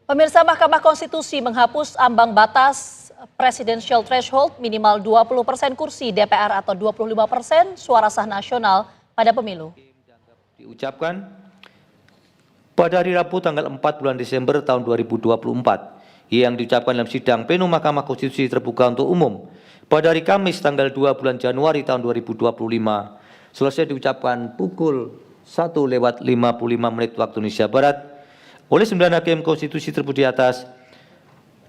Pemirsa, Mahkamah Konstitusi menghapus ambang batas presidential threshold minimal 20% kursi DPR atau 25% suara sah nasional pada pemilu. Diucapkan pada hari Rabu tanggal 4 bulan Desember tahun 2024 yang diucapkan dalam sidang plenum Mahkamah Konstitusi terbuka untuk umum pada hari Kamis tanggal 2 bulan Januari tahun 2025 selesai diucapkan pukul 1:55 waktu Indonesia Barat oleh 9 hakim konstitusi tersebut di atas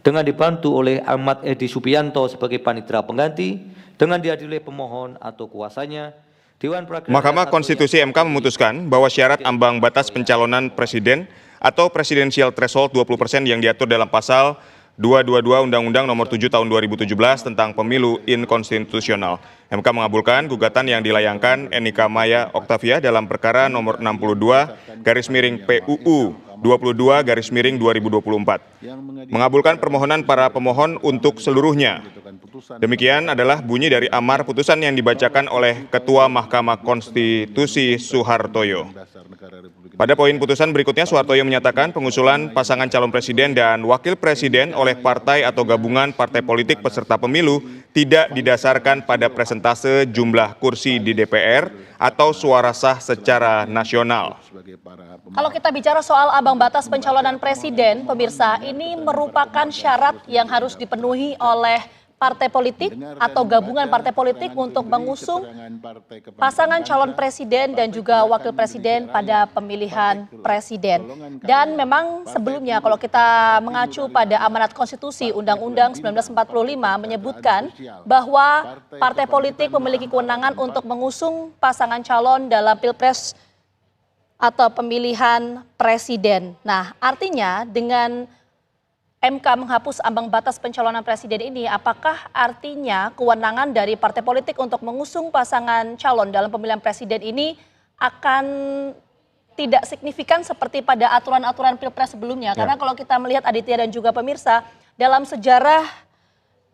dengan dibantu oleh Ahmad Edi Subianto sebagai panitera pengganti dengan dihadiri oleh pemohon atau kuasanya. Mahkamah Konstitusi MK memutuskan bahwa syarat ambang batas pencalonan presiden atau presidensial threshold 20% yang diatur dalam pasal 222 Undang-Undang Nomor 7 Tahun 2017 tentang Pemilu inkonstitusional. MK mengabulkan gugatan yang dilayangkan Enika Maya Oktavia dalam perkara nomor 62/PUU 22/2024. Mengabulkan permohonan para pemohon untuk seluruhnya. Demikian adalah bunyi dari amar putusan yang dibacakan oleh Ketua Mahkamah Konstitusi Suhartoyo. Pada poin putusan berikutnya, Suhartoyo menyatakan pengusulan pasangan calon presiden dan wakil presiden oleh partai atau gabungan partai politik peserta pemilu tidak didasarkan pada persentase jumlah kursi di DPR atau suara sah secara nasional. Kalau kita bicara soal ambang batas pencalonan presiden, pemirsa, ini merupakan syarat yang harus dipenuhi oleh partai politik atau gabungan partai politik untuk mengusung pasangan calon presiden dan juga wakil presiden pada pemilihan presiden. Dan memang sebelumnya kalau kita mengacu pada amanat konstitusi Undang-Undang 1945 menyebutkan bahwa partai politik memiliki kewenangan untuk mengusung pasangan calon dalam pilpres atau pemilihan presiden. Nah, artinya dengan MK menghapus ambang batas pencalonan presiden ini, apakah artinya kewenangan dari partai politik untuk mengusung pasangan calon dalam pemilihan presiden ini akan tidak signifikan seperti pada aturan-aturan pilpres sebelumnya? Karena kalau kita melihat Aditya dan juga pemirsa, dalam sejarah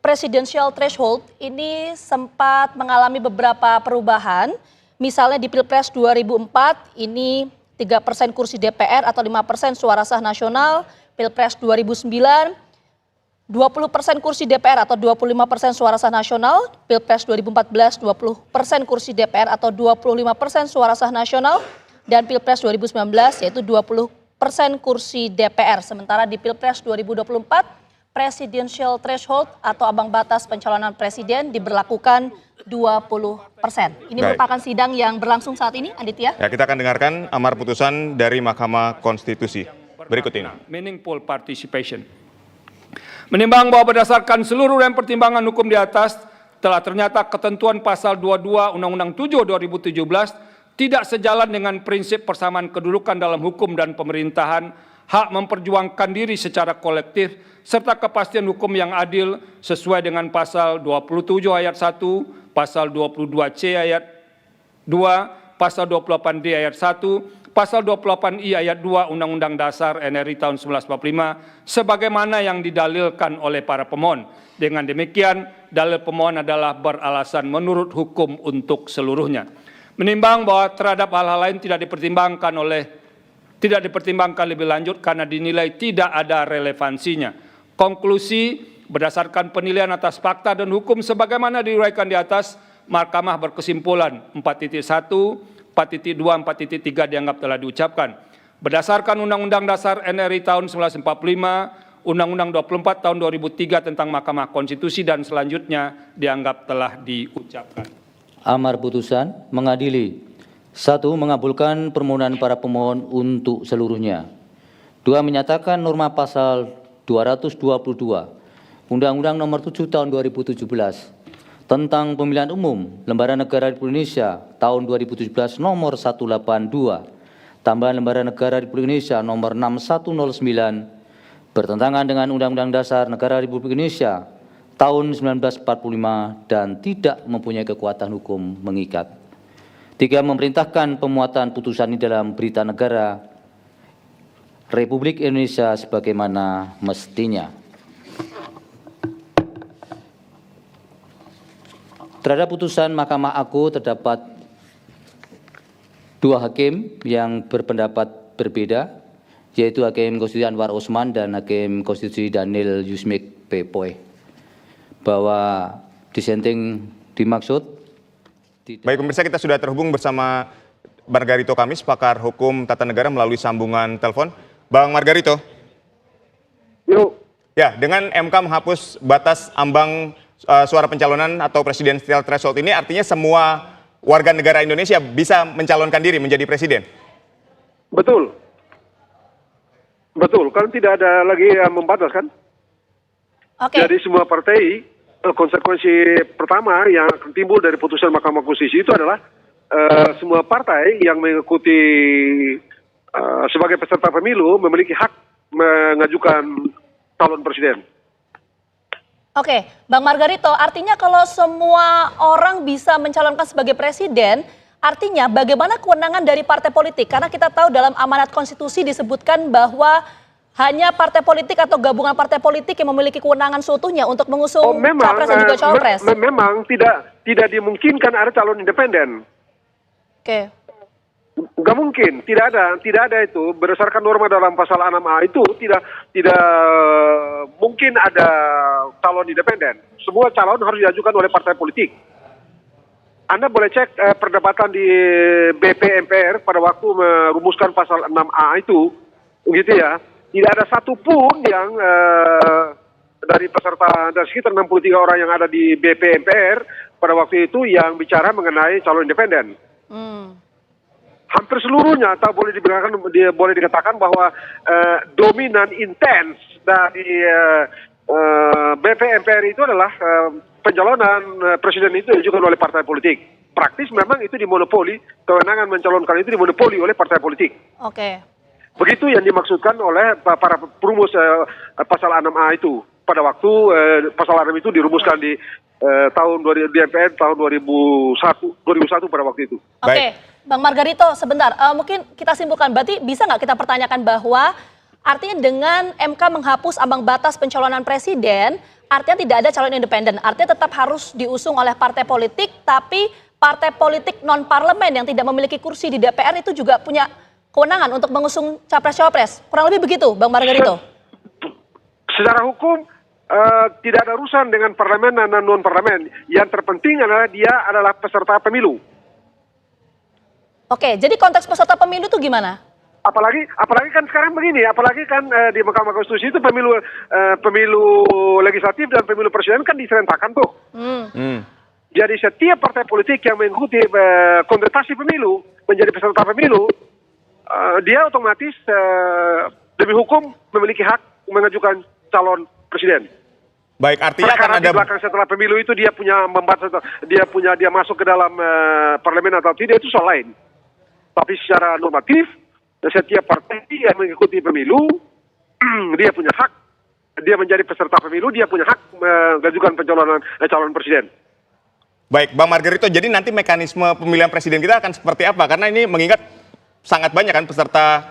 presidential threshold ini sempat mengalami beberapa perubahan. Misalnya di Pilpres 2004 ini 3% kursi DPR atau 5% suara sah nasional. Pilpres 2009, 20% kursi DPR atau 25% suara sah nasional. Pilpres 2014, 20% kursi DPR atau 25% suara sah nasional. Dan Pilpres 2019 yaitu 20% kursi DPR. Sementara di Pilpres 2024, presidential threshold atau ambang batas pencalonan presiden diberlakukan 20%. Ini merupakan sidang yang berlangsung saat ini, Aditya. Ya, kita akan dengarkan amar putusan dari Mahkamah Konstitusi. Berikut ini. Meaningful participation. Menimbang bahwa berdasarkan seluruh rangkaian pertimbangan hukum di atas, telah ternyata ketentuan pasal 22 Undang-Undang 7 2017 tidak sejalan dengan prinsip persamaan kedudukan dalam hukum dan pemerintahan, hak memperjuangkan diri secara kolektif, serta kepastian hukum yang adil sesuai dengan pasal 27 ayat 1, pasal 22C ayat 2, pasal 28D ayat 1, Pasal 28I ayat 2 Undang-Undang Dasar NRI tahun 1945 sebagaimana yang didalilkan oleh para pemohon. Dengan demikian, dalil pemohon adalah beralasan menurut hukum untuk seluruhnya. Menimbang bahwa terhadap hal-hal lain tidak dipertimbangkan lebih lanjut karena dinilai tidak ada relevansinya. Konklusi berdasarkan penilaian atas fakta dan hukum sebagaimana diuraikan di atas, Mahkamah berkesimpulan 4.1 4.2, 4.3 dianggap telah diucapkan. Berdasarkan Undang-Undang Dasar NRI tahun 1945, Undang-Undang 24 tahun 2003 tentang Mahkamah Konstitusi dan selanjutnya dianggap telah diucapkan. Amar putusan mengadili: 1. Mengabulkan permohonan para pemohon untuk seluruhnya. 2. Menyatakan norma pasal 222 Undang-Undang Nomor 7 Tahun 2017 tentang Pemilihan Umum Lembaran Negara Republik Indonesia tahun 2017 nomor 182, tambahan Lembaran Negara Republik Indonesia nomor 6109 bertentangan dengan Undang-Undang Dasar Negara Republik Indonesia tahun 1945 dan tidak mempunyai kekuatan hukum mengikat. 3. Memerintahkan pemuatan putusan ini dalam Berita Negara Republik Indonesia sebagaimana mestinya. Terhadap putusan Mahkamah Agung terdapat 2 hakim yang berpendapat berbeda, yaitu Hakim Konstitusi Anwar Usman dan Hakim Konstitusi Daniel Yusmik Pepoe, bahwa dissenting dimaksud. Baik pemirsa, kita sudah terhubung bersama Margarito Kamis, pakar hukum tata negara melalui sambungan telepon. Bang Margarito. Yuk. Ya, dengan MK menghapus batas ambang suara pencalonan atau presidensial threshold ini, artinya semua warga negara Indonesia bisa mencalonkan diri menjadi presiden? Betul. Betul, kan tidak ada lagi yang membatas kan? Oke. Jadi semua partai, konsekuensi pertama yang timbul dari putusan Mahkamah Konstitusi itu adalah semua partai yang mengikuti sebagai peserta pemilu memiliki hak mengajukan calon presiden. Oke, Bang Margarito, artinya kalau semua orang bisa mencalonkan sebagai presiden, artinya bagaimana kewenangan dari partai politik? Karena kita tahu dalam amanat konstitusi disebutkan bahwa hanya partai politik atau gabungan partai politik yang memiliki kewenangan seutuhnya untuk mengusung capres dan juga cawapres. Memang tidak dimungkinkan ada calon independen. Oke. Nggak mungkin, tidak ada itu berdasarkan norma dalam pasal 6A itu tidak mungkin ada calon independen. Semua calon harus diajukan oleh partai politik. Anda boleh cek perdebatan di BP MPR pada waktu merumuskan pasal 6A itu, gitu ya. Tidak ada satupun yang dari peserta, dari sekitar 63 orang yang ada di BP MPR pada waktu itu yang bicara mengenai calon independen. Hampir seluruhnya, atau boleh dikatakan bahwa dominan intens dari BP MPR itu adalah pencalonan presiden itu diajukan oleh partai politik. Praktis memang itu dimonopoli, kewenangan mencalonkan itu dimonopoli oleh partai politik. Oke. Begitu yang dimaksudkan oleh para perumus pasal 6A itu. Pada waktu pasal 6 itu dirumuskan di di MPR tahun 2001 pada waktu itu. Oke, Bang Margarito, sebentar. Mungkin kita simpulkan, berarti bisa nggak kita pertanyakan bahwa artinya dengan MK menghapus ambang batas pencalonan presiden, artinya tidak ada calon independen. Artinya tetap harus diusung oleh partai politik, tapi partai politik non-parlemen yang tidak memiliki kursi di DPR itu juga punya kewenangan untuk mengusung capres-cawapres. Kurang lebih begitu, Bang Margarito? Secara hukum, tidak ada urusan dengan parlemen dan non-parlemen. Yang terpenting adalah dia adalah peserta pemilu. Oke, jadi konteks peserta pemilu itu gimana? Apalagi kan sekarang begini, apalagi kan di Mahkamah Konstitusi itu pemilu legislatif dan pemilu presiden kan diserentakkan tuh. Jadi setiap partai politik yang mengikuti kontestasi pemilu menjadi peserta pemilu, dia otomatis demi hukum memiliki hak mengajukan calon presiden. Baik, artinya akan ada di belakang setelah pemilu itu dia punya membatas, dia masuk ke dalam parlemen atau tidak itu soal lain. Tapi secara normatif, setiap partai yang mengikuti pemilu, dia punya hak, dia menjadi peserta pemilu, dia punya hak mengajukan pencalonan calon presiden. Baik, Bang Margarito, jadi nanti mekanisme pemilihan presiden kita akan seperti apa? Karena ini mengingat sangat banyak kan peserta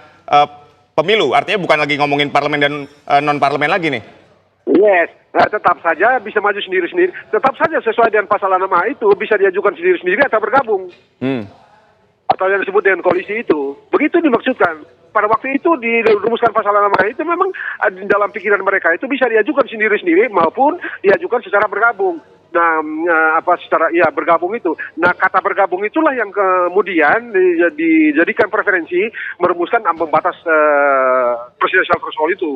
pemilu, artinya bukan lagi ngomongin parlemen dan non-parlemen lagi nih. Yes, tetap saja bisa maju sendiri-sendiri. Tetap saja sesuai dengan pasal 6A itu bisa diajukan sendiri-sendiri atau bergabung. Atau yang disebut dengan koalisi itu. Begitu dimaksudkan. Pada waktu itu dirumuskan pasal 6A itu memang dalam pikiran mereka itu bisa diajukan sendiri-sendiri maupun diajukan secara bergabung. Nah, bergabung itu. Nah, kata bergabung itulah yang kemudian dijadikan preferensi merumuskan ambang batas presidensial threshold itu.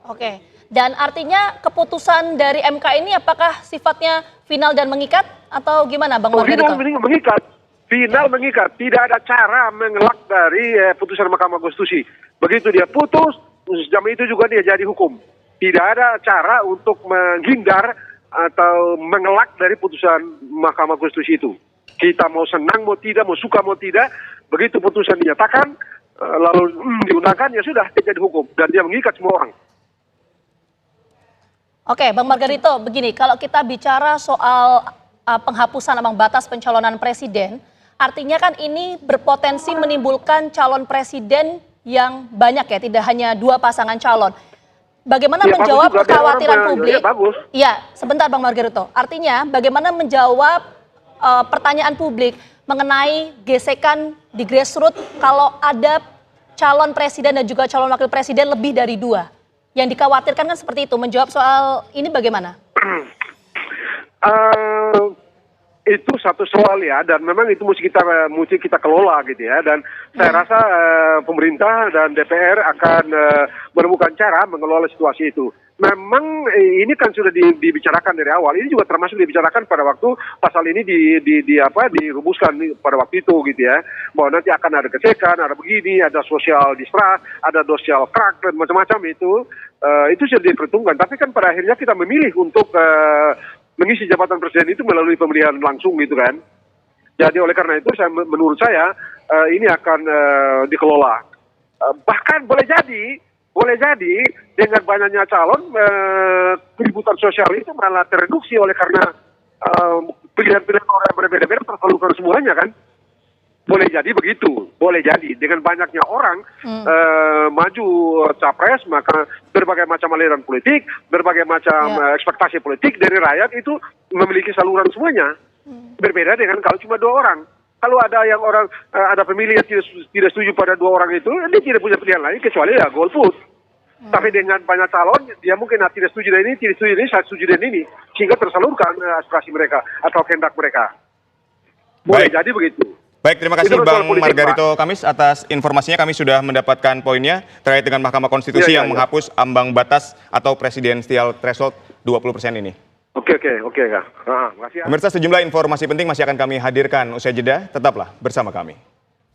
Oke, dan artinya keputusan dari MK ini apakah sifatnya final dan mengikat atau gimana, Bang Margarito? Final mengikat. Tidak ada cara mengelak dari putusan Mahkamah Konstitusi. Begitu dia putus, jam itu juga dia jadi hukum. Tidak ada cara untuk menghindar atau mengelak dari putusan Mahkamah Konstitusi itu. Kita mau senang, mau tidak, mau suka, mau tidak, begitu putusan dinyatakan, lalu diundangkan, ya sudah, dia jadi hukum. Dan dia mengikat semua orang. Oke, Bang Margarito, begini, kalau kita bicara soal penghapusan ambang batas pencalonan presiden, artinya kan ini berpotensi menimbulkan calon presiden yang banyak ya, tidak hanya 2 pasangan calon. Bagaimana menjawab kekhawatiran publik? Iya, sebentar Bang Margarito. Artinya bagaimana menjawab pertanyaan publik mengenai gesekan di grassroots kalau ada calon presiden dan juga calon wakil presiden lebih dari 2. Yang dikhawatirkan kan seperti itu. Menjawab soal ini bagaimana? Itu satu soal ya, dan memang itu mesti kita kelola gitu ya, dan saya rasa pemerintah dan DPR akan menemukan cara mengelola situasi itu. Memang ini kan sudah dibicarakan dari awal, ini juga termasuk dibicarakan pada waktu pasal ini dirumuskan pada waktu itu gitu ya, bahwa nanti akan ada gesekan, ada begini, ada social distrust, ada social crack dan macam-macam itu sudah diperhitungkan. Tapi kan pada akhirnya kita memilih untuk mengisi jabatan presiden itu melalui pemilihan langsung gitu kan. Jadi oleh karena itu menurut saya ini akan dikelola. Bahkan boleh jadi dengan banyaknya calon keributan sosial itu malah tereduksi oleh karena pilihan-pilihan orang yang berbeda-beda tersalurkan semuanya kan. Boleh jadi begitu, boleh jadi dengan banyaknya orang maju capres, maka berbagai macam aliran politik, berbagai macam ekspektasi politik dari rakyat itu memiliki saluran semuanya. Berbeda dengan kalau cuma 2 orang. Kalau ada yang ada pemilih yang tidak setuju pada 2 orang itu, dia tidak punya pilihan lain kecuali ya golput. Tapi dengan banyak calon, dia mungkin tidak setuju dengan ini, tidak setuju dengan ini, saya setuju dengan ini, sehingga tersalurkan aspirasi mereka atau kehendak mereka. Boleh jadi begitu. Baik, terima kasih Bang Margarito Kamis atas informasinya. Kami sudah mendapatkan poinnya terkait dengan Mahkamah Konstitusi yang menghapus ambang batas atau presidensial threshold 20% ini. Oke, Kak. Makasih ya. Pemirsa, sejumlah informasi penting masih akan kami hadirkan usai jeda. Tetaplah bersama kami.